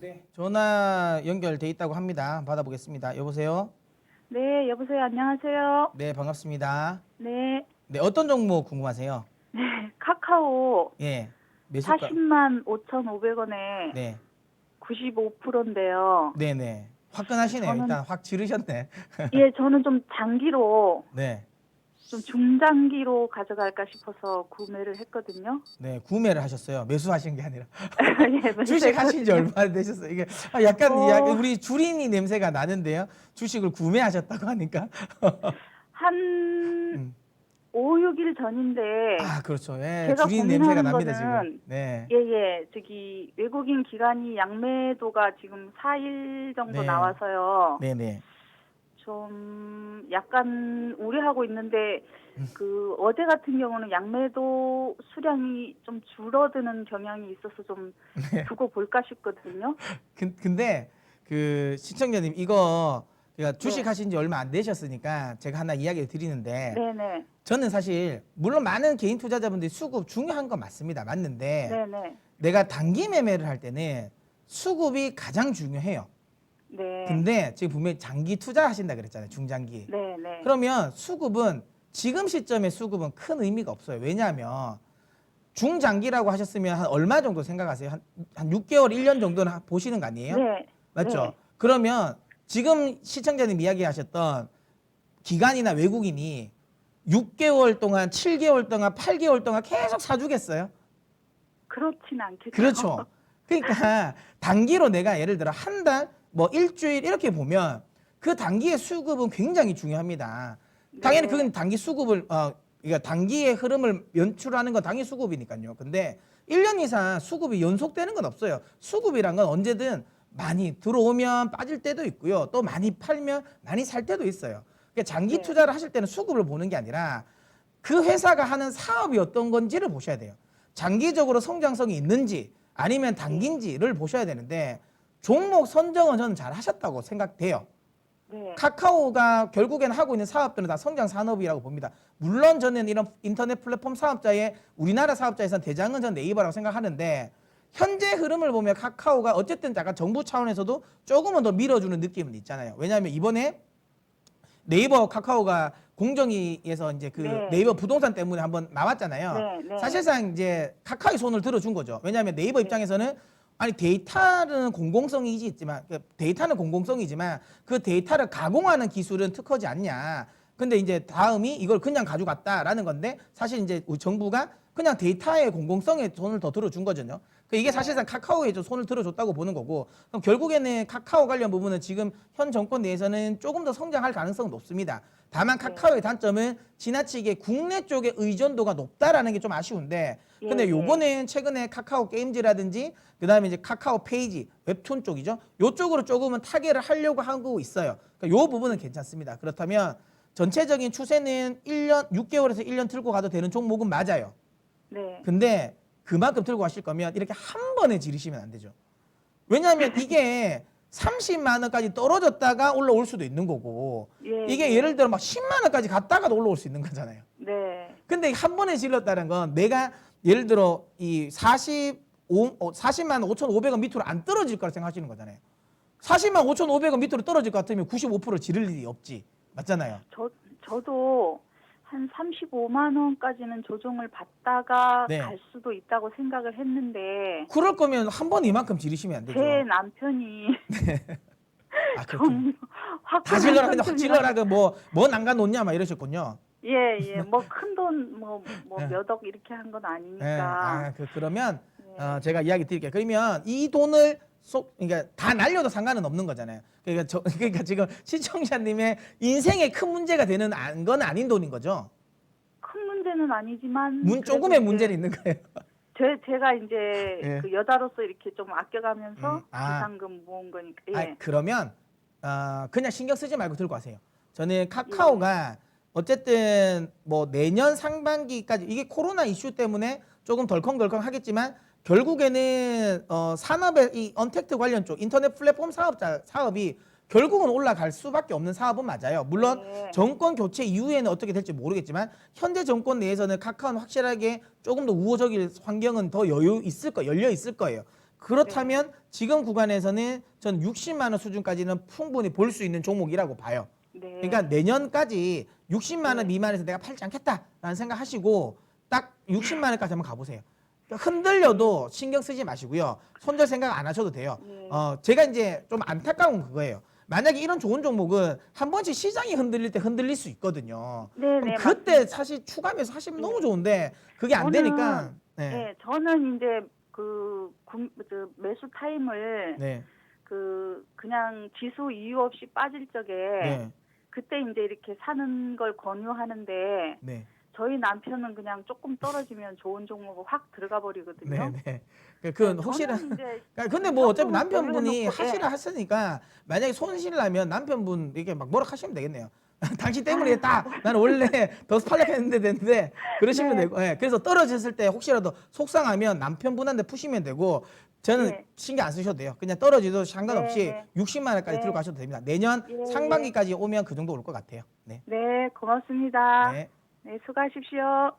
네, 전화 연결돼 있다고 합니다. 받아보겠습니다. 여보세요? 네, 여보세요. 안녕하세요. 네, 반갑습니다. 네, 네, 어떤 종목 궁금하세요? 네, 카카오 예, 매수가. 40만 5,500원에 네, 95%인데요. 네네. 화끈하시네요. 저는, 일단 확 지르셨네. 예, 저는 좀 장기로, 네, 좀 중장기로 가져갈까 싶어서 구매를 했거든요. 네, 구매를 하셨어요. 매수하신 게 아니라. 예, 주식 하신 지 매수했거든요. 얼마나 되셨어요? 이게 약간 어, 우리 주린이 냄새가 나는데요. 주식을 구매하셨다고 하니까. 한 음. 5, 6일 전인데, 아, 그렇죠. 예, 제가 주린 냄새가 고민하는 납니다, 지금. 거는, 네, 예, 예, 저기, 외국인 기관이 양매도가 지금 4일 정도 네, 나와서요. 네네. 좀 약간 우려하고 있는데 음. 그 어제 같은 경우는 양매도 수량이 좀 줄어드는 경향이 있어서 좀 네. 두고 볼까 싶거든요. 근데 그 시청자님 이거 제가 주식 네, 하신 지 얼마 안 되셨으니까 제가 하나 이야기를 드리는데 네, 네, 저는 사실 물론 많은 개인 투자자분들이 수급 중요한 건 맞습니다. 맞는데 네, 네, 내가 단기 매매를 할 때는 수급이 가장 중요해요. 네, 근데 지금 분명히 장기 투자하신다 그랬잖아요. 중장기. 네, 네, 그러면 수급은 지금 시점의 수급은 큰 의미가 없어요. 왜냐하면 중장기라고 하셨으면 한 얼마 정도 생각하세요? 한 6개월, 1년 정도는 보시는 거 아니에요? 네, 맞죠? 네, 그러면 지금 시청자님 이야기하셨던 기관이나 외국인이 6개월 동안, 7개월 동안, 8개월 동안 계속 사주겠어요? 그렇진 않겠죠. 그렇죠. 그러니까 단기로 내가 예를 들어 한 달, 뭐 일주일 이렇게 보면 그 단기의 수급은 굉장히 중요합니다. 당연히 그건 네, 단기 수급을 그러니까 단기의 흐름을 연출하는 건 당연히 수급이니까요. 근데 1년 이상 수급이 연속되는 건 없어요. 수급이란 건 언제든 많이 들어오면 빠질 때도 있고요. 또 많이 팔면 많이 살 때도 있어요. 그러니까 장기 네, 투자를 하실 때는 수급을 보는 게 아니라 그 회사가 하는 사업이 어떤 건지를 보셔야 돼요. 장기적으로 성장성이 있는지 아니면 네, 단기인지를 보셔야 되는데 종목 선정은 저는 잘 하셨다고 생각돼요. 네, 카카오가 결국엔 하고 있는 사업들은 다 성장 산업이라고 봅니다. 물론 저는 이런 인터넷 플랫폼 사업자의 우리나라 사업자에서는 대장은 전 네이버라고 생각하는데 현재 흐름을 보면 카카오가 어쨌든 약간 정부 차원에서도 조금은 더 밀어주는 느낌은 있잖아요. 왜냐하면 이번에 네이버 카카오가 공정위에서 이제 그 네, 네이버 부동산 때문에 한번 나왔잖아요. 네, 네, 사실상 이제 카카오의 손을 들어준 거죠. 왜냐하면 네이버 네, 입장에서는 아니 데이터는 공공성이 있지만 데이터는 공공성이지만 그 데이터를 가공하는 기술은 특허지 않냐. 근데 이제 다음이 이걸 그냥 가져갔다라는 건데 사실 이제 우리 정부가 그냥 데이터의 공공성에 손을 더 들어준 거거든요. 이게 네, 사실상 카카오에 좀 손을 들어줬다고 보는 거고 그럼 결국에는 카카오 관련 부분은 지금 현 정권 내에서는 조금 더 성장할 가능성은 높습니다. 다만 네, 카카오의 단점은 지나치게 국내 쪽의 의존도가 높다라는 게 좀 아쉬운데 예, 근데 예, 요거는 최근에 카카오 게임즈라든지 그다음에 이제 카카오 페이지 웹툰 쪽이죠. 요쪽으로 조금은 타결을 하려고 하고 있어요. 그러니까 요 부분은 괜찮습니다. 그렇다면 전체적인 추세는 1년 6개월에서 1년 들고 가도 되는 종목은 맞아요. 네, 근데 그만큼 들고 가실 거면 이렇게 한 번에 지르시면 안 되죠. 왜냐하면 이게 30만 원까지 떨어졌다가 올라올 수도 있는 거고 예, 이게 예를 예, 들어 막 10만 원까지 갔다가도 올라올 수 있는 거잖아요. 네, 근데 한 번에 질렀다는 건 내가 예를 들어 이 40만 5,500원 밑으로 안 떨어질 거라 생각하시는 거잖아요. 40만 5,500원 밑으로 떨어질 것 같으면 95% 지를 일이 없지. 맞잖아요. 저도 한 35만 원까지는 조정을 받다가 네. 갈 수도 있다고 생각을 했는데 그럴 거면 한 번 이만큼 지르시면 안 제 되죠. 남편이 아, 그렇군요. 좀 다 화끈한 질러라. 근데 확 질러라. 성격이라서 뭐 난간 놓냐 막 이러셨군요. 예, 예, 뭐 큰 돈 뭐 예. 몇 억 이렇게 한 건 예. 아니니까 그러면 예, 제가 이야기 드릴게요. 그러면 이 돈을 그러니까 다 날려도 상관은 없는 거잖아요. 그러니까 그러니까 지금 시청자님의 인생에 큰 문제가 되는 건 아닌 돈인 거죠. 큰 문제는 아니지만 그래도 조금의 문제는 이제 있는 거예요. 제가 이제 예. 그 여자로서 이렇게 좀 아껴가면서 아, 비상금 모은 거니까 예, 그러면 그냥 신경 쓰지 말고 들고 가세요. 저는 예, 카카오가 어쨌든 뭐 내년 상반기까지 이게 코로나 이슈 때문에 조금 덜컹덜컹 하겠지만 결국에는 산업의 이 언택트 관련 쪽 인터넷 플랫폼 사업이 결국은 올라갈 수밖에 없는 사업은 맞아요. 물론 네, 정권 교체 이후에는 어떻게 될지 모르겠지만 현재 정권 내에서는 카카오는 확실하게 조금 더 우호적인 환경은 더 열려 있을 거예요. 그렇다면 지금 구간에서는 전 60만 원 수준까지는 충분히 볼 수 있는 종목이라고 봐요. 네. 그러니까 내년까지 60만 원 네. 미만에서 내가 팔지 않겠다라는 생각하시고 딱 60만 원까지 한번 가보세요. 그러니까 흔들려도 신경 쓰지 마시고요. 손절 생각 안 하셔도 돼요. 네. 제가 이제 좀 안타까운 그거예요. 만약에 이런 좋은 종목은 한 번씩 시장이 흔들릴 때 흔들릴 수 있거든요. 네, 그럼 네, 그때 맞습니다. 사실 추가하면서 하시면 네. 너무 좋은데 그게 안 저는- 되니까. 네. 네. 저는 이제 매수 타임을 네. 그냥 지수 이유 없이 빠질 적에 네. 그때 이제 이렇게 사는 걸 권유하는데 네. 저희 남편은 그냥 조금 떨어지면 좋은 종목으로 확 들어가 버리거든요. 네. 네. 그건 네, 혹시나 저는 이제 근데 뭐 어차피 현금을 남편분이 보유해놓고, 하시라 예. 했으니까 만약에 손실 나면 남편분 이렇게 막 뭐라 하시면 되겠네요. 당신 때문에 했다. 나는 원래 더 팔려고 했는데 됐는데 그러시면 네. 되고. 예. 그래서 떨어졌을 때 혹시라도 속상하면 남편분한테 푸시면 되고 저는 네. 신경 안 쓰셔도 돼요. 그냥 떨어지도 상관없이 네, 60만 원까지 네. 들고 가셔도 됩니다. 내년 예, 상반기까지 오면 그 정도 올 것 같아요. 네. 네, 고맙습니다. 네. 네, 수고하십시오.